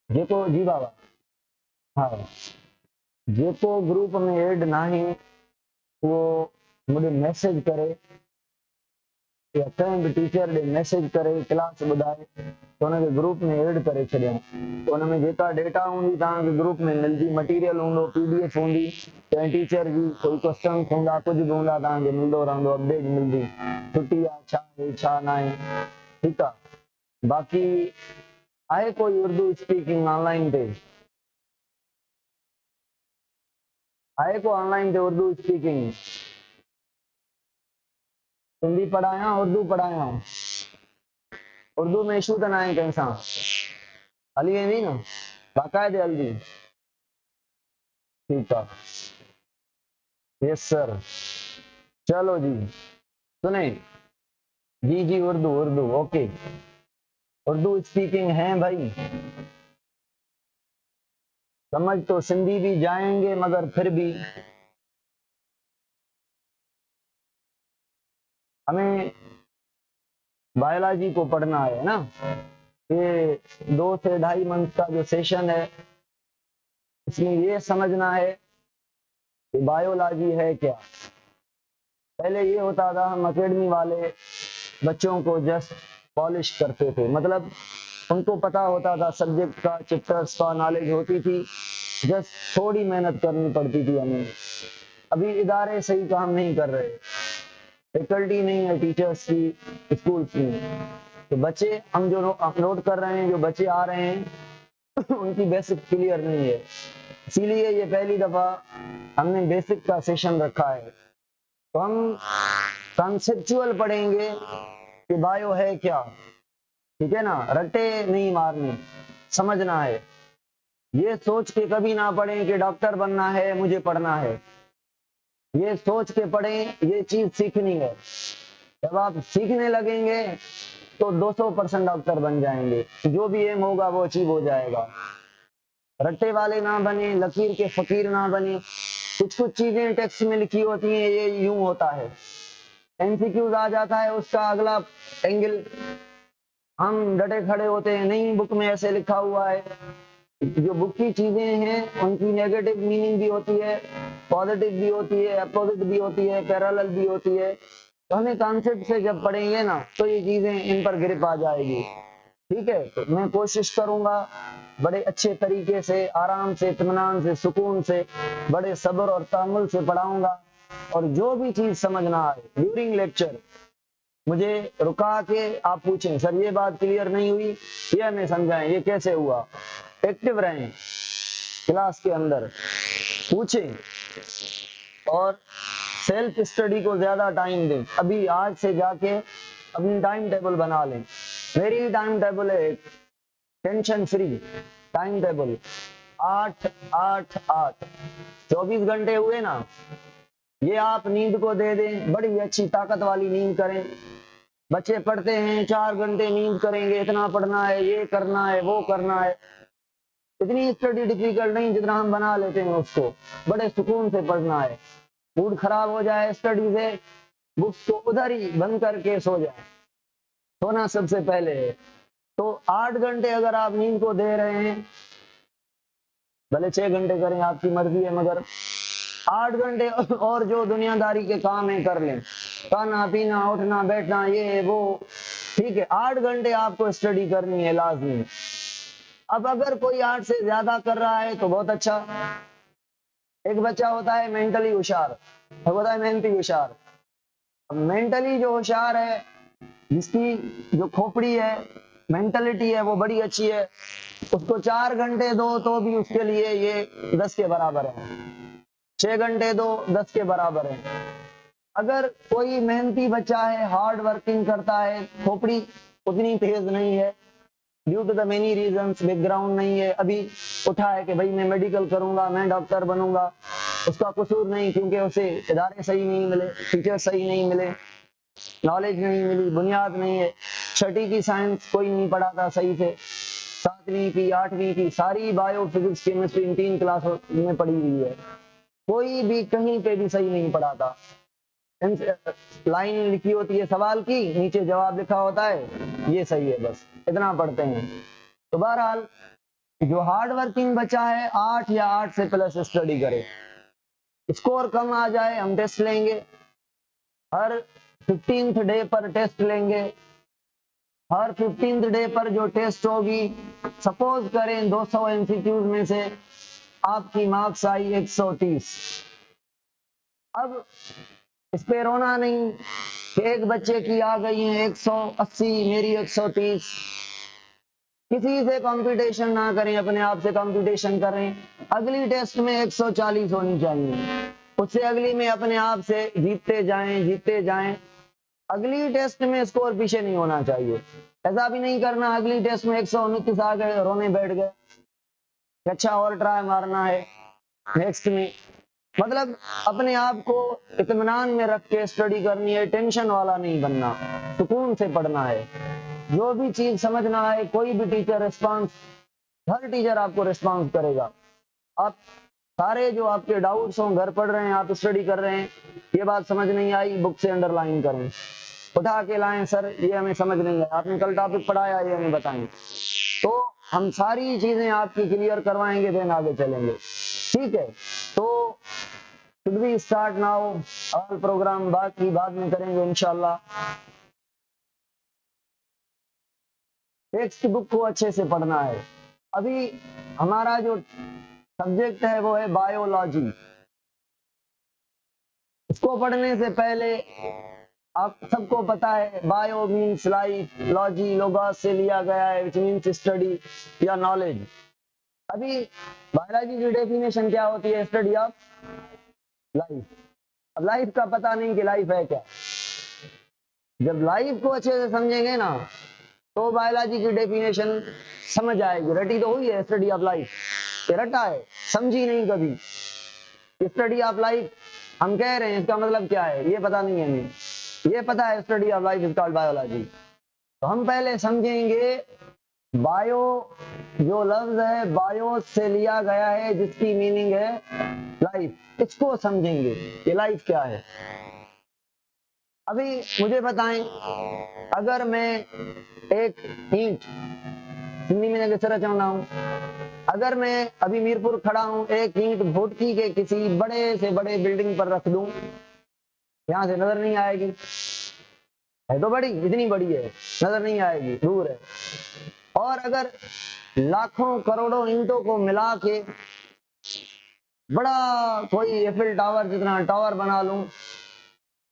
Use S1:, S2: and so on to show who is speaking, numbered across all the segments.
S1: जेको जी बाबा, हाँ, जेको ग्रुप में ऐड नाही वो मुझे मैसेज करे या कंहिं बि टीचर ॾे मैसेज करे क्लास ॿुधाए त हुनखे ग्रुप में ऐड करे छॾियऊं। त हुन में जेका डेटा हूंदी तव्हांखे ग्रुप में मिलंदी, मटीरियल हूंदो, पीडीएफ हूंदी, कंहिं टीचर जी कोई क्वेश्चन हूंदा, कुझु बि हूंदा, तव्हांखे मिलंदो रहंदो, अपडेट मिलंदी, छुट्टी आहे छा आहे छा न आहे। ठीकु आहे। बाक़ी आहे कोई उर्दू स्पीकिंग ऑनलाइन ते? आहे को ऑनलाइन ते उर्दू स्पीकिंग? सिंधी पढ़ायां उर्दू पढ़ायां? उर्दू में इशू त न आहे कंहिं सां? हली वेंदी न, बाक़ाइदे हलंदी? ठीक है, यस सर। चलो जी, सुने जी जी, उर्दू उर्दू ओके, उर्दू स्पीकिंग है भाई। समझ तो सिंधी भी जाएंगे मगर फिर भी हमें बायोलॉजी को पढ़ना है ना। ये 2 से 2.5 मंथ का जो सेशन है इसमें ये समझना है कि बायोलॉजी है क्या। पहले ये होता था हम अकेडमी वाले बच्चों को जस्ट पॉलिश करते थे, मतलब उनको पता होता था सब्जेक्ट का, चैप्टर्स का नॉलेज होती थी, जस्ट थोड़ी मेहनत करनी पड़ती थी हमें। अभी इदारे सही काम नहीं कर रहे, फैकल्टी नहीं है टीचर्स की स्कूल्स में, तो बच्चे हम जो नोट कर रहे हैं, जो बच्चे आ रहे हैं उनकी बेसिक क्लियर नहीं है। इसीलिए ये पहली दफा हमने बेसिक का सेशन रखा है। तो हम कॉन्सेप्चुअल पढ़ेंगे कि बायो है क्या, ठीक है ना, रट्टे नहीं मारने, समझना है। ये सोच के कभी ना पढ़ें कि डॉक्टर बनना है मुझे पढ़ना है, ये सोच के पढ़ें ये चीज सीखनी है। जब आप सीखने लगेंगे तो 200% डॉक्टर बन जाएंगे, जो भी एम होगा वो अचीव हो जाएगा। रट्टे वाले ना बने, लकीर के फकीर ना बने। कुछ कुछ चीजें टेक्स्ट में लिखी होती हैं, ये यूं होता है, एमसीक्यूज आ जाता है, उसका अगला एंगल हम डटे खड़े होते हैं, नहीं बुक में ऐसे लिखा हुआ है। जो बुक की चीजें हैं उनकी नेगेटिव मीनिंग भी होती है, पॉजिटिव भी होती है, अपोजिट भी होती है, पैरेलल भी होती है। तो हमें कॉन्सेप्ट से जब पढ़ेंगे ना तो ये चीजें इन पर ग्रिप आ जाएगी। ठीक है, तो मैं कोशिश करूंगा बड़े अच्छे तरीके से, आराम से, इत्मीनान से, सुकून से, बड़े सब्र और तहम्मुल से पढ़ाऊंगा। और जो भी चीज समझ ना आए ड्यूरिंग लेक्चर मुझे रुका के आप पूछें, सर ये बात क्लियर नहीं हुई, ये हमें समझाएं, ये कैसे हुआ। एक्टिव रहें क्लास के अंदर, पूछें और सेल्फ स्टडी को ज्यादा टाइम दें। अभी आज से जाके अपनी टाइम टेबल बना लें। मेरी टाइम टेबल है टेंशन फ्री टाइम टेबल, 8-8-8, 24 घंटे हुए ना, ये आप नींद को दे दें, बड़ी अच्छी ताकत वाली नींद करें। बच्चे पढ़ते हैं 4 घंटे नींद करेंगे, इतना पढ़ना है, ये करना है, वो करना है। इतनी स्टडी डिफिकल्ट नहीं जितना हम बना लेते हैं उसको, बड़े सुकून से पढ़ना है। मूड खराब हो जाए स्टडी से, बुक्स को उधर ही बंद करके सो जाए, सोना सबसे पहले है। तो 8 घंटे अगर आप नींद को दे रहे हैं, भले 6 घंटे करें, आपकी मर्जी है, मगर 8 घंटे और जो दुनियादारी के काम है कर लें, खाना पीना, उठना बैठना, ये वो, ठीक है। 8 घंटे आपको स्टडी करनी है लाजमी। अब अगर कोई 8 से ज्यादा कर रहा है तो बहुत अच्छा। एक बच्चा होता है मेंटली होशियार, एक होता है मेहनती होशियार। अब मेंटली जो होशियार है, जिसकी जो खोपड़ी है, मेंटलिटी है, वो बड़ी अच्छी है, उसको 4 घंटे दो तो भी उसके लिए ये 10 के बराबर है। 6 घंटे दो 10 के बराबर है। अगर कोई मेहनती बच्चा है, हार्ड वर्किंग करता है, खोपड़ी उतनी तेज नहीं है, due to the many reasons, background नहीं है, अभी उठा है कि भाई मैं मेडिकल करूंगा, मैं डॉक्टर बनूंगा, उसका कसूर नहीं, क्योंकि उसे इदारे सही नहीं मिले, टीचर सही नहीं मिले, नॉलेज नहीं मिली, बुनियाद नहीं है। 6वीं की साइंस कोई नहीं पढ़ाता सही से, 7वीं की, 8वीं की सारी बायो, फिजिक्स, केमिस्ट्री इन 3 क्लासों में पढ़ी हुई है, कोई भी कहीं पे भी सही नहीं पढ़ाता। लाइन लिखी होती है सवाल की, नीचे जवाब लिखा होता है, ये सही है, बस इतना पढ़ते हैं। तो बहरहाल जो हार्ड वर्किंग बच्चा है 8 या 8 से प्लस स्टडी करे, स्कोर कम आ जाए हम टेस्ट लेंगे, हर 15th डे पर टेस्ट लेंगे, हर 15th डे पर जो टेस्ट होगी, सपोज करें 200 एमसीक्यूज में से आपकी मार्क्स आई 130। अब इस पे रोना नहीं कि एक बच्चे की आ गई है 180, मेरी 130। किसी से कंपटीशन ना करें, अपने आप से कंपटीशन करें। अगली टेस्ट में 140 होनी चाहिए, उससे अगली में अपने आप से जीतते जाएं। अगली टेस्ट में स्कोर पीछे नहीं होना चाहिए। ऐसा भी नहीं करना अगली टेस्ट में 129 आ गए रोने बैठ गए, अच्छा और ट्राई मारना है नेक्स्ट में। मतलब अपने आप को इत्मीनान में रख के स्टडी करनी है, टेंशन वाला नहीं बनना, सुकून से पढ़ना है। जो भी चीज समझना है, कोई भी टीचर रिस्पांस, हर टीचर आपको रिस्पांस करेगा। आप सारे जो आपके डाउट्स हों, घर पढ़ रहे हैं, आप स्टडी कर रहे हैं, ये बात समझ नहीं आई, बुक से अंडरलाइन करें, उठा के लाएं, सर ये हमें समझ नहीं आया, आपने कल टॉपिक पढ़ाया, ये हमें बताएं। तो हम सारी चीजें आपकी क्लियर करवाएंगे, देन आगे चलेंगे, ठीक है। तो should we start now all program, बाकी बाद में करेंगे इंशाल्लाह। टेक्स्ट बुक को अच्छे से पढ़ना है। अभी हमारा जो सब्जेक्ट है वो है बायोलॉजी। इसको पढ़ने से पहले आप सबको पता है bio means life, logy logos से लिया गया है, विच मीन्स स्टडी या नॉलेज। अभी बायोलॉजी की डेफिनेशन क्या होती है? Study of life. अब लाइफ का पता नहीं कि लाइफ है क्या। जब लाइफ को अच्छे से समझेंगे ना तो बायोलॉजी की डेफिनेशन समझ आएगी। रटी तो हुई है स्टडी ऑफ लाइफ, ये रटा है, समझी नहीं कभी। स्टडी ऑफ लाइफ हम कह रहे हैं, इसका मतलब क्या है ये पता नहीं है हमें। ये पता है study of life is called biology. तो हम पहले समझेंगे बायो जो लफ्ज है बायो से लिया गया है, जिसकी मीनिंग है लाइफ। इसको समझेंगे कि लाइफ क्या है। अभी मुझे बताएं, अगर मैं एक ईंट, हिंदी में जगह चाहता हूं, अगर मैं अभी मीरपुर खड़ा हूं, एक ईंट भोटकी के किसी बड़े से बड़े बिल्डिंग पर रख दूं, यहां से नजर नहीं आएगी, है तो बड़ी, इतनी बड़ी है, नजर नहीं आएगी, दूर है। और अगर लाखों करोड़ों ईंटों को मिला के बड़ा कोई एफिल टावर जितना टावर बना लूं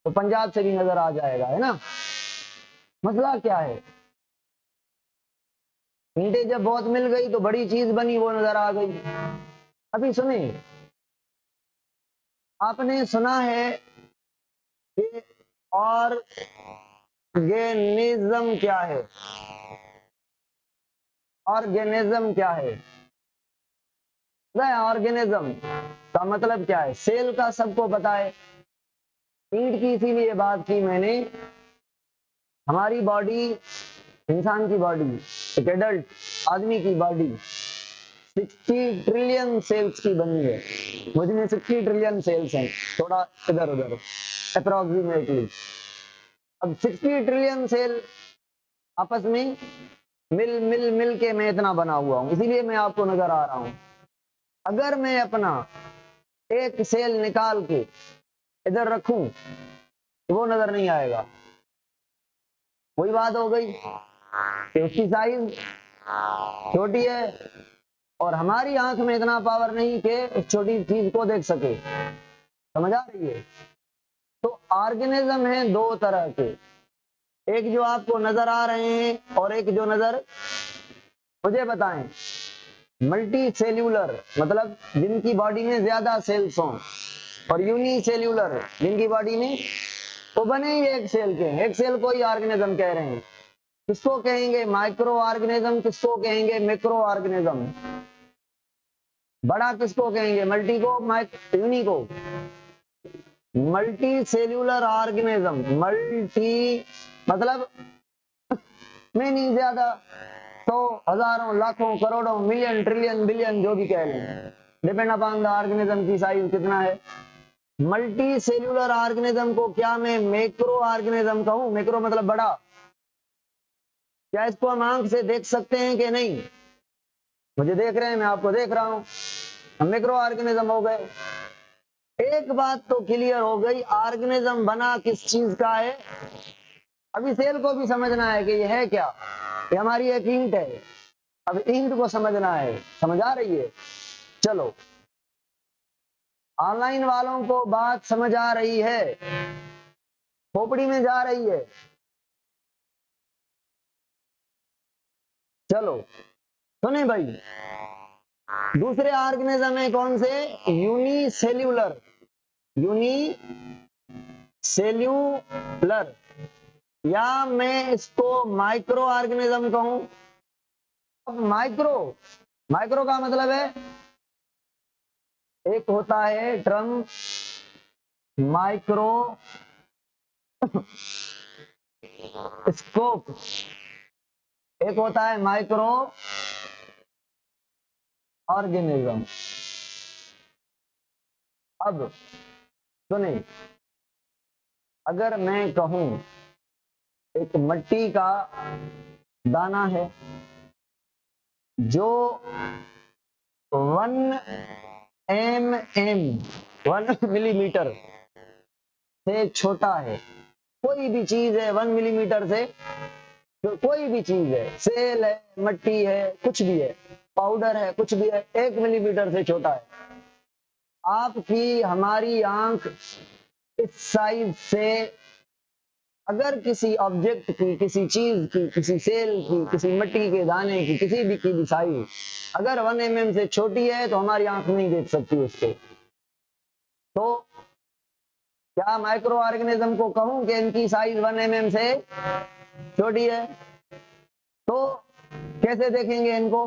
S1: तो पंजाब से भी नजर आ जाएगा, है ना। मसला क्या है? ईंटें जब बहुत मिल गई तो बड़ी चीज बनी, वो नजर आ गई। अभी सुने, आपने सुना है कि ऑर्गेनिज्म क्या है? ऑर्गेनिज्म क्या है? ऑर्गेनिज्म का मतलब क्या है? सेल का सबको पता है। ईंट की इसीलिए बात की मैंने, हमारी बॉडी, इंसान की बॉडी, एक एडल्ट आदमी की बॉडी 60 ट्रिलियन सेल्स की बनी है। मुझमें 60 ट्रिलियन सेल्स हैं, थोड़ा इधर उधर अप्रोक्सीमेटली। अब 60 ट्रिलियन सेल आपस में मिल के मैं इतना बना हुआ हूं, इसीलिए मैं आपको नजर आ रहा हूं। अगर मैं अपना एक सेल निकाल के इधर रखूं तो वो नजर नहीं आएगा। वही बात हो गई कि उसकी साइज छोटी है और हमारी आंख में इतना पावर नहीं कि उस छोटी चीज को देख सके। समझ आ रही है? तो ऑर्गेनिज्म है दो तरह के, एक जो आपको नजर आ रहे हैं और एक जो नजर, मुझे बताएं, मल्टी सेल्यूलर मतलब जिनकी बॉडी में ज्यादा सेल्स हों, और यूनिसेल्यूलर जिनकी बॉडी में वो बने ही एक सेल के, एक सेल को ही ऑर्गेनिज्म कह रहे हैं। किसको कहेंगे माइक्रो ऑर्गेनिज्म, किसको कहेंगे मैक्रो ऑर्गेनिज्म? बड़ा किसको कहेंगे, मल्टी को, यूनी को? मल्टी सेल्यूलर ऑर्गेनिज्म, मल्टी मतलब नहीं ज्यादा, 100 हजारों लाखों करोड़ों मिलियन ट्रिलियन बिलियन जो भी कह लें, डिपेंड अपॉन द ऑर्गेनिज्म की साइज कितना है। मल्टी सेल्यूलर ऑर्गेनिज्म को क्या मैं मैक्रो ऑर्गेनिज्म कहूं? मैक्रो मतलब बड़ा। क्या इसको हम आंख से देख सकते हैं कि नहीं? मुझे देख रहे हैं, मैं आपको देख रहा हूं, हम माइक्रो ऑर्गेनिज्म हो गए। एक बात तो क्लियर हो गई, ऑर्गेनिज्म बना किस चीज का है। अभी सेल को भी समझना है कि ये है क्या। ये हमारी एक ईंट है, अब ईंट को समझना है। समझ आ रही है? चलो, ऑनलाइन वालों को बात समझ आ रही है, खोपड़ी में जा रही है। चलो सुने भाई, दूसरे ऑर्गेनिज्म है कौन से? यूनिसेल्यूलर। यूनिसेल्यूलर, या मैं इसको माइक्रो ऑर्गेनिज्म कहूं। अब माइक्रो का मतलब है, एक होता है टर्म माइक्रो स्कोप, एक होता है माइक्रो ऑर्गेनिज्म। अब सुने, अगर मैं कहूं एक मिट्टी का दाना है जो 1 मिलीमीटर से छोटा है, कोई भी चीज है 1 मिलीमीटर से, तो कोई भी चीज है, सेल है, मिट्टी है, कुछ भी है, पाउडर है, कुछ भी है, 1 मिलीमीटर से छोटा है। आपकी हमारी आंख इस साइज से अगर किसी ऑब्जेक्ट की, किसी चीज की, किसी सेल की, किसी मिट्टी के दाने की, किसी भी साइज अगर 1 mm से छोटी है तो हमारी आंख नहीं देख सकती उसको। तो क्या माइक्रो ऑर्गेनिज्म को कहूं कि इनकी साइज 1 mm से छोटी है, तो कैसे देखेंगे इनको?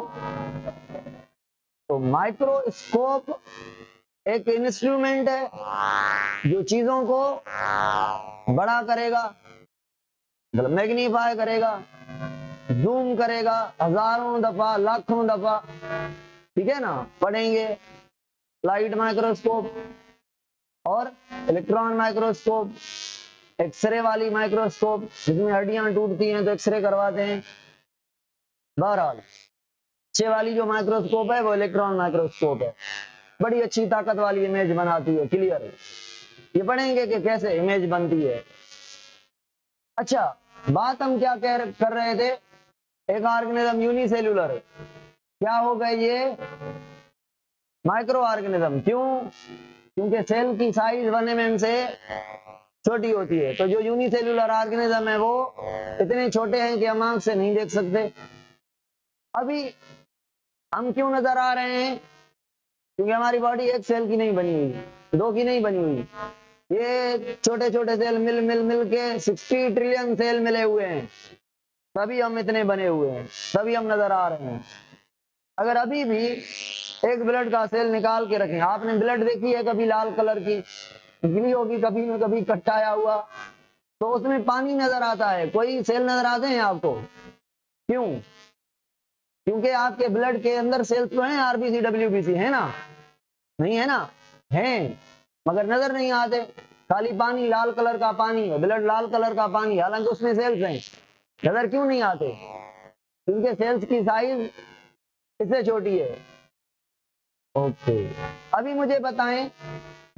S1: तो माइक्रोस्कोप एक इंस्ट्रूमेंट है जो चीजों को बड़ा करेगा, मतलब मैग्नीफाई करेगा, जूम करेगा हजारों दफा, लाखों दफा, ठीक है ना। पढ़ेंगे लाइट माइक्रोस्कोप और इलेक्ट्रॉन माइक्रोस्कोप, एक्सरे वाली माइक्रोस्कोप जिसमें हड्डियां टूटती हैं तो एक्सरे करवाते हैं। बहरहाल अच्छे वाली जो माइक्रोस्कोप है वो इलेक्ट्रॉन माइक्रोस्कोप है, बड़ी अच्छी ताकत वाली इमेज बनाती है, क्लियर है। ये पढ़ेंगे कि कैसे इमेज बनती है। अच्छा, बात हम क्या कर रहे थे? एक ऑर्गेनिज्म यूनिसेल्यूलर, क्या हो गए ये? Micro organism. क्यों? क्योंकि सेल की साइज 1 mm से छोटी होती है। तो जो यूनिसेल्यूलर ऑर्गेनिज्म है वो इतने छोटे हैं कि हम आंख से नहीं देख सकते। अभी हम क्यों नजर आ रहे हैं? क्योंकि हमारी बॉडी एक सेल की नहीं बनी हुई, 2 की नहीं बनी हुई, ये छोटे छोटे सेल मिल के 60 ट्रिलियन सेल मिले हुए हैं, तभी हम इतने बने हुए हैं, तभी हम नजर आ रहे हैं। अगर अभी भी एक ब्लड का सेल निकाल के रखें, आपने ब्लड देखी है कभी लाल कलर की गिरी होगी कभी न कभी कटाया हुआ, तो उसमें पानी नजर आता है, कोई सेल नजर आते हैं आपको? क्यों? क्योंकि आपके ब्लड के अंदर सेल्स तो हैं, आरबीसी डब्ल्यूबीसी है ना, नहीं है ना? हैं, मगर नजर नहीं आते, खाली पानी, लाल कलर का पानी है, ब्लड लाल कलर का पानी, हालांकि उसमें सेल्स हैं, नजर क्यों नहीं आते? क्योंकि सेल्स की साइज इससे छोटी है। ओके, अभी मुझे बताएं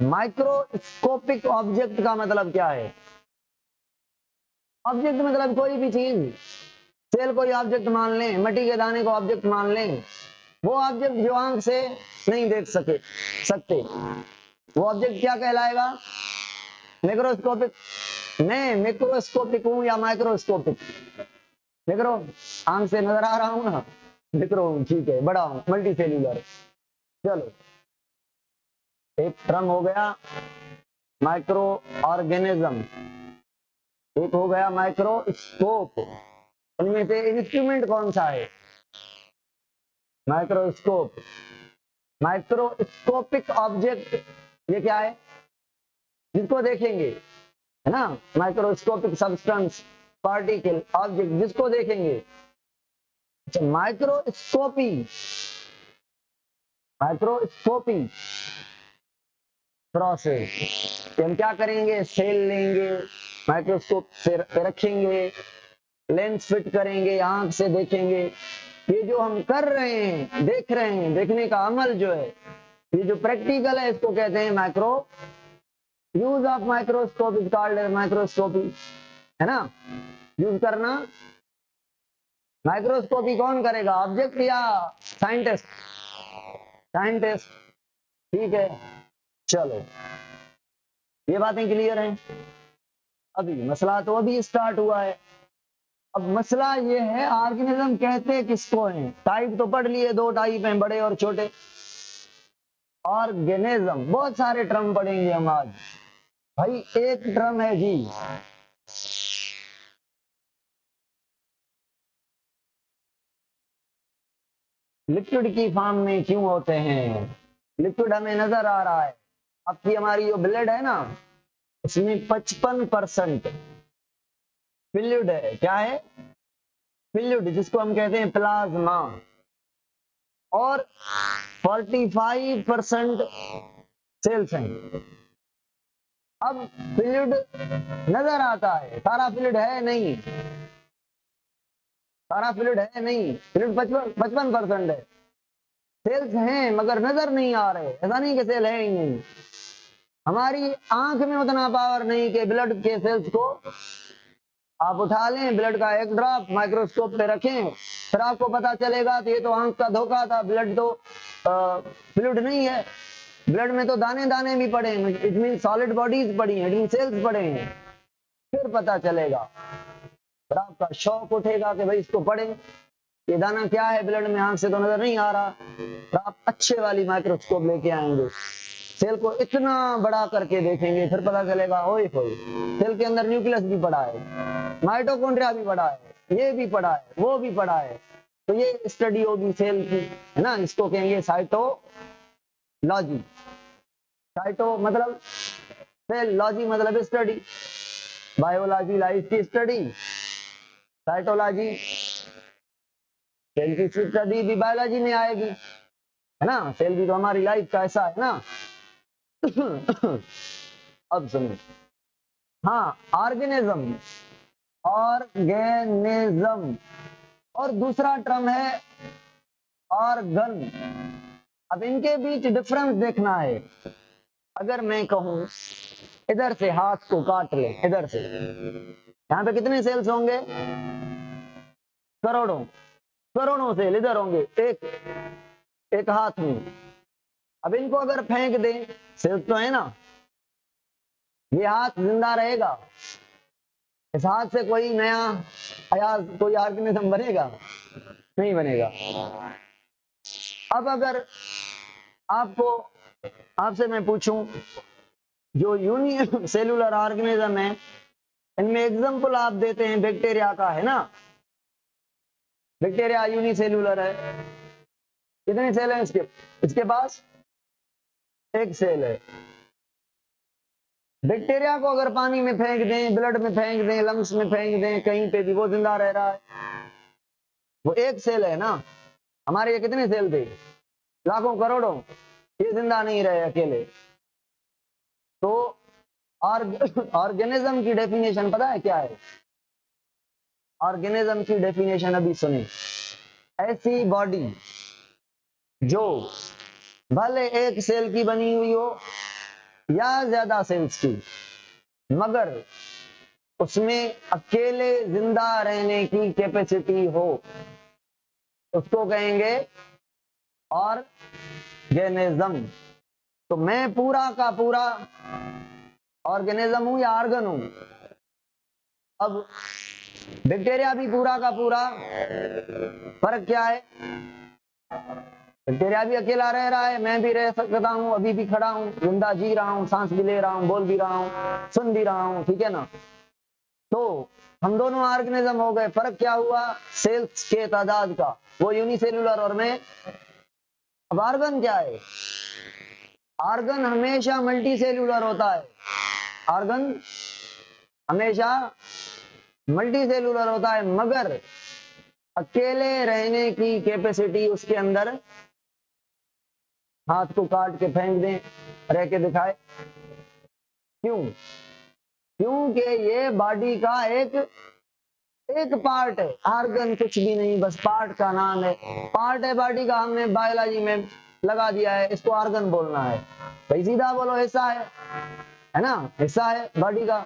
S1: माइक्रोस्कोपिक ऑब्जेक्ट का मतलब क्या है? ऑब्जेक्ट मतलब कोई भी चीज, सेल कोई ऑब्जेक्ट मान लें, मिट्टी के दाने को ऑब्जेक्ट मान लें, वो ऑब्जेक्ट जो आंख से नहीं देख सकते, वो ऑब्जेक्ट क्या कहलाएगा? मैक्रोस्कोपिक। मैं मैक्रोस्कोपिक हूं या माइक्रोस्कोपिक? मैक्रो, आंख से नजर आ रहा हूं ना, मैक्रो हूं, ठीक है, बड़ा हूं, मल्टी सेल्यूलर। चलो, एक टर्म हो गया माइक्रो ऑर्गेनिज्म, एक हो गया माइक्रोस्कोप। उनमें से इंस्ट्रूमेंट कौन सा है? माइक्रोस्कोप। माइक्रोस्कोपिक ऑब्जेक्ट ये क्या है? जिसको देखेंगे, है ना, माइक्रोस्कोपिक सब्सटेंस, पार्टिकल, ऑब्जेक्ट जिसको देखेंगे। अच्छा, माइक्रोस्कोपी प्रोसेस, हम क्या करेंगे? सेल लेंगे, माइक्रोस्कोप पे रखेंगे, लेंस फिट करेंगे, आंख से देखेंगे, ये जो हम कर रहे हैं, देख रहे हैं, देखने का अमल जो है, ये जो प्रैक्टिकल है, इसको कहते हैं micro. Use of microscope is called microscopy, है ना। यूज करना, माइक्रोस्कोपी कौन करेगा, ऑब्जेक्ट या साइंटिस्ट? साइंटिस्ट, ठीक है। चलो, ये बातें क्लियर हैं। अभी मसला तो अभी स्टार्ट हुआ है। अब मसला ये है, ऑर्गेनिज्म कहते किसको हैं? टाइप तो पढ़ लिए, दो टाइप हैं, बड़े और छोटे। ऑर्गेनिज्म, बहुत सारे टर्म पढ़ेंगे हम आज। भाई एक टर्म है जी, लिक्विड की फॉर्म में क्यों होते हैं? लिक्विड हमें नजर आ रहा है। आपकी हमारी जो ब्लड है ना, उसमें 55% फ्लूइड है। क्या है? फ्लूइड, जिसको हम कहते हैं प्लाज्मा। और 45% सेल्स हैं। अब फ्लूइड नजर आता है, सारा फ्लूइड है नहीं, सारा फ्लूइड है नहीं, फ्लूइड 55% है। सेल्स हैं मगर नजर नहीं आ रहे। ऐसा नहीं कि सेल है ही नहीं, हमारी आंख में उतना पावर नहीं कि ब्लड के सेल्स को आप उठा लें, ब्लड का एक ड्रॉप माइक्रोस्कोप पे रखें, फिर आपको पता चलेगा तो ये तो आंख का धोखा था, ब्लड तो फ्लूइड नहीं है। ब्लड में तो दाने दाने भी पड़े हैं, इट मीन सॉलिड बॉडीज पड़ी हैं, इट मीन सेल्स पड़े हैं। फिर पता चलेगा, फिर आपका शौक उठेगा कि भाई इसको पढ़े, ये दाना क्या है ब्लड में, आंख से तो नजर नहीं आ रहा। तो आप अच्छे वाली माइक्रोस्कोप लेके आएंगे, सेल को इतना बड़ा करके देखेंगे, फिर पता चलेगा ओए होए, सेल के अंदर न्यूक्लियस भी पड़ा है, माइटोकॉन्ड्रिया भी पड़ा है, ये भी पड़ा है, वो भी पड़ा है। तो ये स्टडी होगी सेल की, है ना। इसको कहेंगे साइटोलॉजी। साइटो मतलब सेल, लॉजी मतलब स्टडी। बायोलॉजी लाइफ की स्टडी, साइटोलॉजी सेल की स्टडी भी बायोलॉजी में आएगी, है ना। सेल भी तो हमारी लाइफ का ऐसा है ना। अब सुनिए, हाँ, ऑर्गेनिज्म, ऑर्गेनिज्म, और दूसरा टर्म है ऑर्गन। अब इनके बीच डिफरेंस देखना है। अगर मैं कहूं इधर से हाथ को काट ले, इधर से, यहाँ पे कितने सेल्स होंगे? करोड़ों, करोड़ों सेल इधर होंगे, एक हाथ में। अब इनको अगर फेंक दें, सेल्स तो है ना, ये हाथ जिंदा रहेगा? इस हाथ से कोई नया कोई ऑर्गेनिज्म बनेगा? नहीं बनेगा। अब अगर आपसे मैं पूछूं, जो यूनि सेलुलर ऑर्गेनिज्म है, इनमें एग्जांपल आप देते हैं बैक्टीरिया का, है ना। बैक्टीरिया यूनिसेलुलर है। कितने सेल हैं इसके पास? एक सेल है। बैक्टीरिया को अगर पानी में फेंक दें, ब्लड में फेंक दें, लंग्स में फेंक दें, कहीं पे भी वो जिंदा रह रहा है। वो एक सेल है ना। हमारे ये कितने सेल थे? लाखों करोड़ों। ये जिंदा नहीं रहे अकेले। तो ऑर्गेनिज्म की डेफिनेशन पता है क्या है? ऑर्गेनिज्म की डेफिनेशन अभी सुने। ऐसी बॉडी जो भले एक सेल की बनी हुई हो या ज्यादा सेल्स की, मगर उसमें अकेले जिंदा रहने की कैपेसिटी हो, उसको कहेंगे ऑर्गेनिज्म। तो मैं पूरा का पूरा ऑर्गेनिज्म हूं या ऑर्गन हूं? अब बैक्टीरिया भी पूरा का पूरा, फर्क क्या है? बैक्टीरिया भी अकेला रह रहा है, मैं भी रह सकता हूं, अभी भी खड़ा हूं, जिंदा जी रहा हूं, सांस भी ले रहा हूं, बोल भी रहा हूं, सुन भी रहा हूं, ठीक है ना। तो हम दोनों ऑर्गेनिज्म हो गए। फर्क क्या हुआ? सेल्स के तादाद का। वो यूनिसेलुलर और मैं। अब ऑर्गन क्या है? ऑर्गन हमेशा मल्टी सेलुलर होता है। ऑर्गन हमेशा मल्टी सेलुलर होता है, मगर अकेले रहने की कैपेसिटी उसके अंदर, हाथ को काट के फेंक दें, रह के दिखाए। क्यों? क्योंकि ये बॉडी का एक एक पार्ट है, ऑर्गन कुछ भी नहीं, बस पार्ट का नाम है, पार्ट है बॉडी का, हमने बायोलॉजी में लगा दिया है, इसको ऑर्गन बोलना है। भाई सीधा बोलो हिस्सा है ना, हिस्सा है बॉडी का,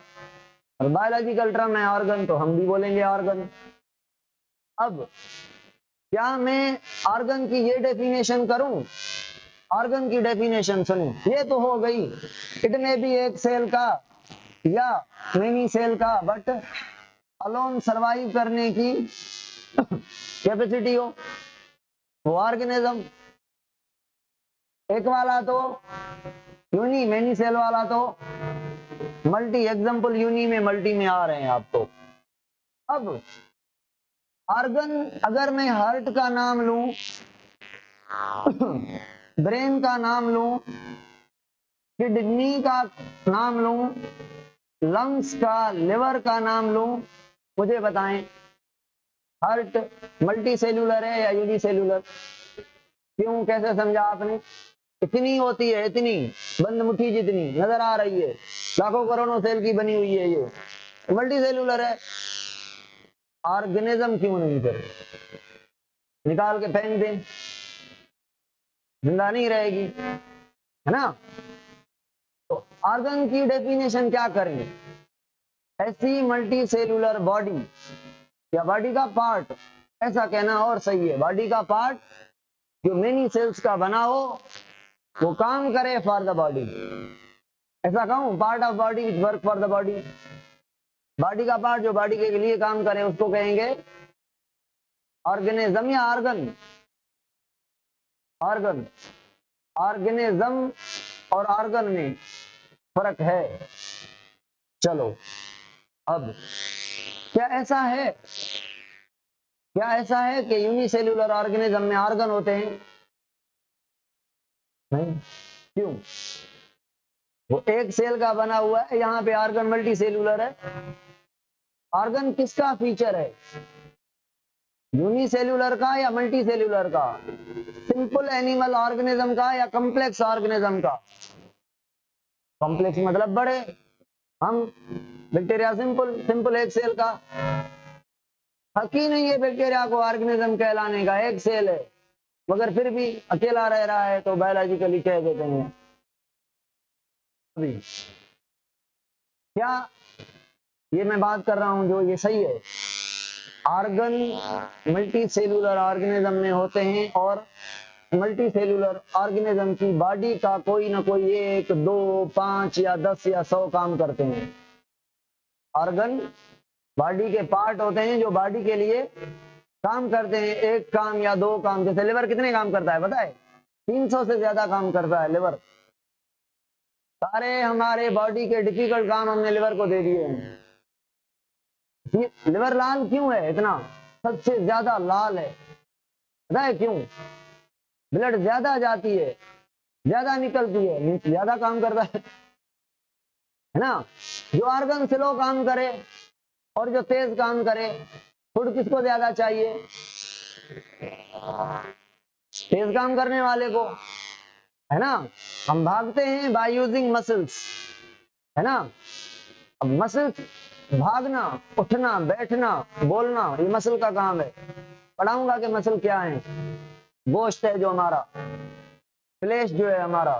S1: और बायोलॉजिकल टर्म है ऑर्गन, तो हम भी बोलेंगे ऑर्गन। अब क्या मैं ऑर्गन की ये डेफिनेशन करूं? ऑर्गन की डेफिनेशन सुनो, ये तो हो गई, इट में भी एक सेल का या मेनी सेल का बट अलोन सरवाइव करने की कैपेसिटी हो, वो ऑर्गेनिज्म। एक वाला तो यूनी, मेनी सेल वाला तो मल्टी, एग्जांपल यूनी में मल्टी में आ रहे हैं आप तो। अब ऑर्गन, अगर मैं हार्ट का नाम लूं, ब्रेन का नाम लूं, किडनी का नाम लूं, लंग्स का, लिवर का नाम लूं, मुझे बताएं हार्ट मल्टी सेल्यूलर है या यूनिसेल्यूलर? क्यों, कैसे समझा आपने? इतनी होती है, इतनी बंद मुट्ठी जितनी नजर आ रही है, लाखों करोड़ों सेल की बनी हुई है, ये मल्टी सेल्यूलर है। ऑर्गेनिज्म क्यों नहीं? फिर निकाल के फेंक दें, जिंदा नहीं रहेगी, है ना? तो ऑर्गन की डेफिनेशन क्या करेंगे? ऐसी मल्टी सेल्यूलर बॉडी या बॉडी का पार्ट, ऐसा कहना और सही है, बॉडी का पार्ट जो मेनी सेल्स का बना हो, वो काम करे फॉर द बॉडी। ऐसा कहूं, part of body which work for the body. Body का पार्ट जो बॉडी के लिए काम करे उसको कहेंगे ऑर्गेनिज्म या ऑर्गन। ऑर्गन, ऑर्गेनिज्म और ऑर्गन में फर्क है। चलो, अब क्या ऐसा है, क्या ऐसा है कि यूनिसेल्यूलर ऑर्गेनिज्म में ऑर्गन होते हैं? नहीं। क्यों? वो एक सेल का बना हुआ है, यहाँ पे ऑर्गन मल्टी सेल्यूलर है। ऑर्गन किसका फीचर है, यूनिसेल्यूलर का या मल्टी सेल्यूलर का? सिंपल एनिमल ऑर्गेनिज्म का या कॉम्प्लेक्स ऑर्गेनिज्म का? कॉम्प्लेक्स मतलब बड़े, हम बैक्टीरिया सिंपल, सिंपल एक सेल का। हक ही नहीं है बैक्टीरिया को ऑर्गेनिज्म कहलाने का, एक सेल है, मगर फिर भी अकेला रह रहा है तो बायोलॉजिकली कह देते हैं। अभी क्या ये मैं बात कर रहा हूं जो ये सही है? ऑर्गन मल्टी सेल्यूलर ऑर्गेनिज्म में होते हैं, और मल्टी सेल्यूलर ऑर्गेनिज्म की बॉडी का कोई ना कोई 1, 2, 5 या 10 या 100 काम करते हैं। ऑर्गन बॉडी के पार्ट होते हैं जो बॉडी के लिए काम करते हैं, एक काम या 2 काम। जैसे लिवर कितने काम करता है पता है? 300 से ज्यादा काम करता है लिवर। सारे हमारे बॉडी के डिफिकल्ट काम हमने लिवर को दे दिए हैं। लिवर लाल क्यों है इतना? सबसे ज्यादा लाल है, पता है क्यों? ब्लड ज्यादा जाती है, ज्यादा निकलती है, ज्यादा काम करता है ना? जो ऑर्गन स्लो काम करे और जो तेज काम करे, फूड किसको ज्यादा चाहिए? तेज काम करने वाले को, है ना? हम भागते हैं बाय यूजिंग मसल्स, है ना? अब मसल्स, भागना, उठना, बैठना, बोलना, ये मसल का काम है। पढ़ाऊंगा कि मसल क्या है। गोश्त है जो हमारा, फ्लेश जो है हमारा,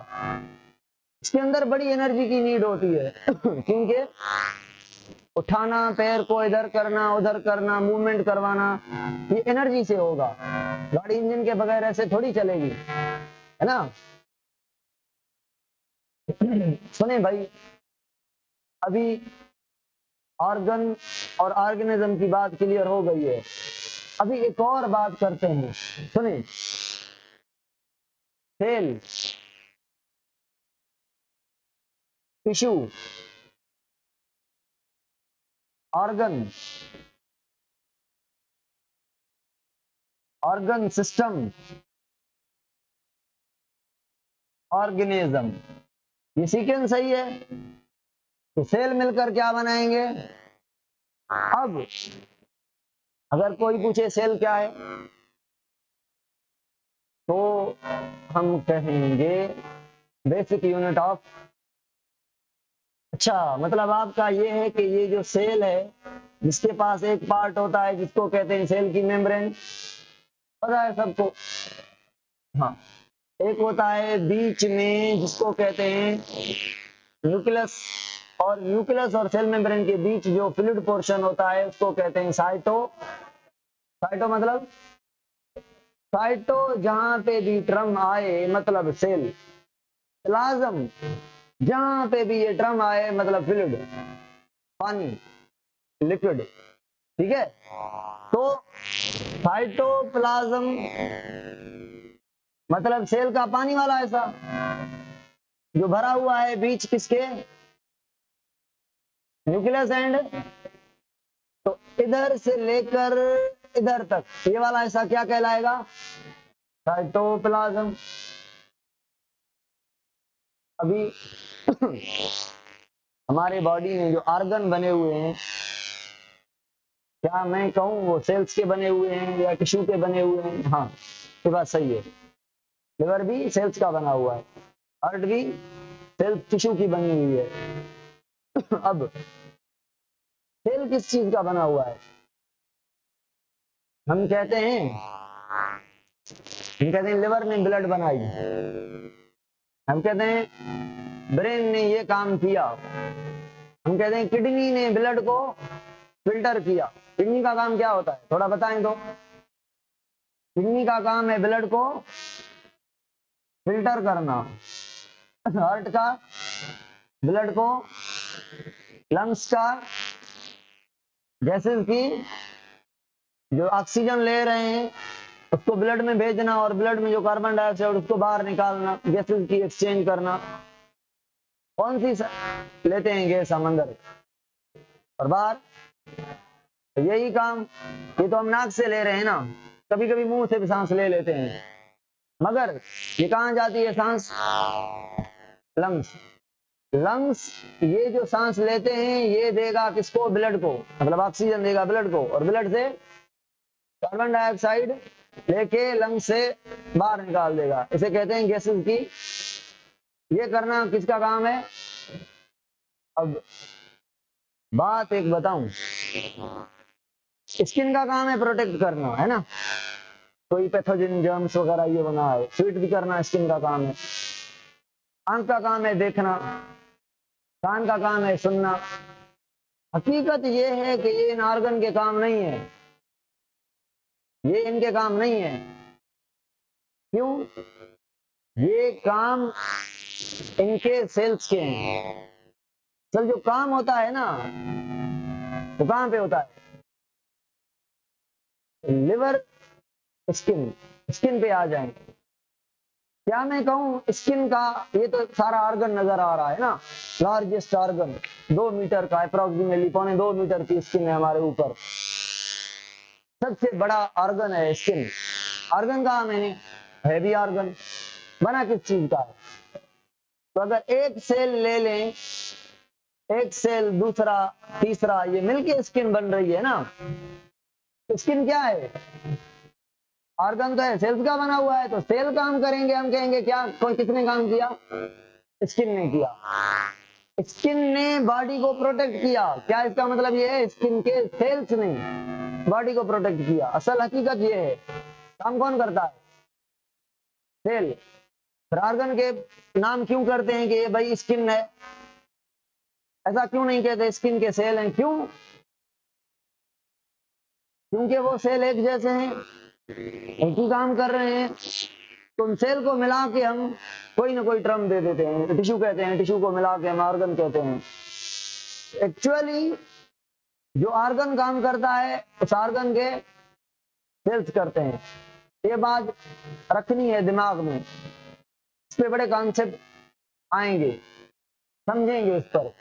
S1: इसके अंदर बड़ी एनर्जी की नीड होती है क्योंकि उठाना, पैर को इधर करना, उधर करना, मूवमेंट करवाना, ये एनर्जी से होगा। गाड़ी इंजन के बगैर ऐसे थोड़ी चलेगी, है ना? सुने भाई, अभी ऑर्गन और ऑर्गेनिज्म की बात क्लियर हो गई है। अभी एक और बात करते हैं, सुने। Cell, tissue, organ, organ system, organism, ये सीक्वेंस सही है? तो सेल मिलकर क्या बनाएंगे? अब अगर कोई पूछे सेल क्या है, तो हम कहेंगे बेसिक यूनिट ऑफ अच्छा, मतलब आपका ये है कि ये जो सेल है, जिसके पास एक पार्ट होता है जिसको कहते हैं सेल की मेम्ब्रेन, पता है सबको? हाँ, एक होता है बीच में जिसको कहते हैं न्यूक्लियस, और न्यूक्लियस और सेल मेम्ब्रेन के बीच जो फ्लूइड पोर्शन होता है उसको कहते हैं साइटो। साइटो मतलब साइटो, जहां पे भी टर्म आए मतलब सेल। प्लाज्म, जहां पे भी ये टर्म आए मतलब फ्लूइड, पानी, लिक्विड, ठीक है। तो साइटोप्लाज्म मतलब सेल का पानी वाला ऐसा जो भरा हुआ है बीच किसके, न्यूक्लियस एंड, तो इधर से लेकर इधर तक ये वाला ऐसा क्या कहलाएगा, साइटोप्लाज्म। अभी हमारे बॉडी में जो ऑर्गन बने हुए हैं, क्या मैं कहूँ वो सेल्स के बने हुए हैं या टिश्यू के बने हुए हैं? हाँ, ये बात सही है। लिवर भी सेल्स का बना हुआ है, हार्ट भी सेल्स टिश्यू की बनी हुई है। अब सेल किस चीज का बना हुआ है? हम कहते हैं लिवर ने ब्लड बनाई, हम कहते हैं ब्रेन ने ये काम किया, हम कहते हैं किडनी ने ब्लड को फिल्टर किया। किडनी का काम क्या होता है थोड़ा बताएं तो? किडनी का काम है ब्लड को फिल्टर करना। हार्ट का ब्लड को, लंग्स का गैसेस की जो ऑक्सीजन ले रहे हैं उसको ब्लड में भेजना, और ब्लड में जो कार्बन डाइऑक्साइड उसको बाहर निकालना, गैसेस की एक्सचेंज करना। कौन सी लेते हैं गैस हम अंदर और बाहर, यही काम। ये तो हम नाक से ले रहे हैं ना, कभी कभी मुंह से भी सांस ले लेते हैं, मगर ये कहाँ जाती है सांस, लंग्स। लंग्स ये जो सांस लेते हैं ये देगा किसको, ब्लड को, मतलब ऑक्सीजन देगा ब्लड को, और ब्लड से कार्बन डाइऑक्साइड लेके लंग्स से बाहर निकाल देगा। इसे कहते हैं गैसेस की। ये करना किसका काम है? अब बात एक बताऊं, स्किन का काम है प्रोटेक्ट करना, है ना, कोई पैथोजन जर्म्स वगैरह ये बना है, स्वीट भी करना स्किन का काम है। आंख का काम है देखना, कान का काम है सुनना। हकीकत ये है कि ये इन ऑर्गन के काम नहीं है, ये इनके काम नहीं है। क्यों? ये काम इनके सेल्स के हैं। सर जो काम होता है ना वो कहां पे होता है, लिवर, स्किन। स्किन पे आ जाएंगे। क्या मैं कहूं स्किन का, ये तो सारा ऑर्गन नजर आ रहा है ना, लार्जेस्ट ऑर्गन 2 मीटर का, अप्रोक्सीमेटली 1.25 मीटर की स्किन है हमारे ऊपर, सबसे बड़ा ऑर्गन है स्किन। ऑर्गन का मैंने हैवी ऑर्गन बना किस चीज का है? तो अगर एक सेल ले लें, एक सेल दूसरा तीसरा, ये मिलके स्किन बन रही है ना, तो स्किन क्या है, ऑर्गन तो है, सेल्स का बना हुआ है। तो सेल काम करेंगे, हम कहेंगे क्या, कोई किसने काम किया, स्किन ने किया। स्किन ने बॉडी को प्रोटेक्ट किया। क्या इसका मतलब ये है, स्किन के सेल्स ने बॉडी को प्रोटेक्ट किया। असल हकीकत ये है, काम कौन करता है, सेल। फिर ऑर्गन के नाम क्यों करते हैं कि ये भाई स्किन है, ऐसा क्यों नहीं कहते स्किन के सेल हैं? क्यों? क्योंकि वो सेल एक जैसे हैं, एक ही काम कर रहे हैं। तो उन सेल को मिला के हम कोई ना कोई टर्म दे देते हैं, टिश्यू कहते हैं, टिश्यू को मिला के हम ऑर्गन कहते हैं। एक्चुअली जो ऑर्गन काम करता है उस ऑर्गन के सेल्स करते हैं। ये बात रखनी है दिमाग में, इस पे बड़े कॉन्सेप्ट आएंगे, समझेंगे इस पर।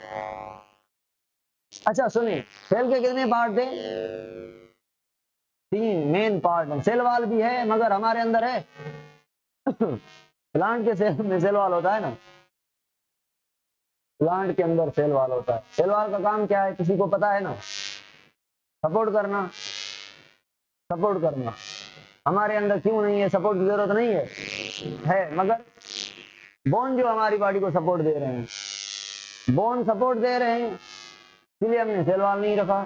S1: अच्छा सुनिए, सेल के कितने पार्ट थे, 3 मेन पार्ट है। सेल वाल भी है मगर हमारे अंदर है प्लांट के सेल में सेल वाल होता है ना, प्लांट के अंदर सेल वाल होता है। सेल वाल का काम क्या है किसी को पता है ना, सपोर्ट करना, सपोर्ट करना। हमारे अंदर क्यों नहीं है, सपोर्ट की जरूरत नहीं है, है, मगर बोन जो हमारी बॉडी को सपोर्ट दे रहे हैं। बोन सपोर्ट दे रहे हैं, इसलिए हमने सेल वॉल नहीं रखा।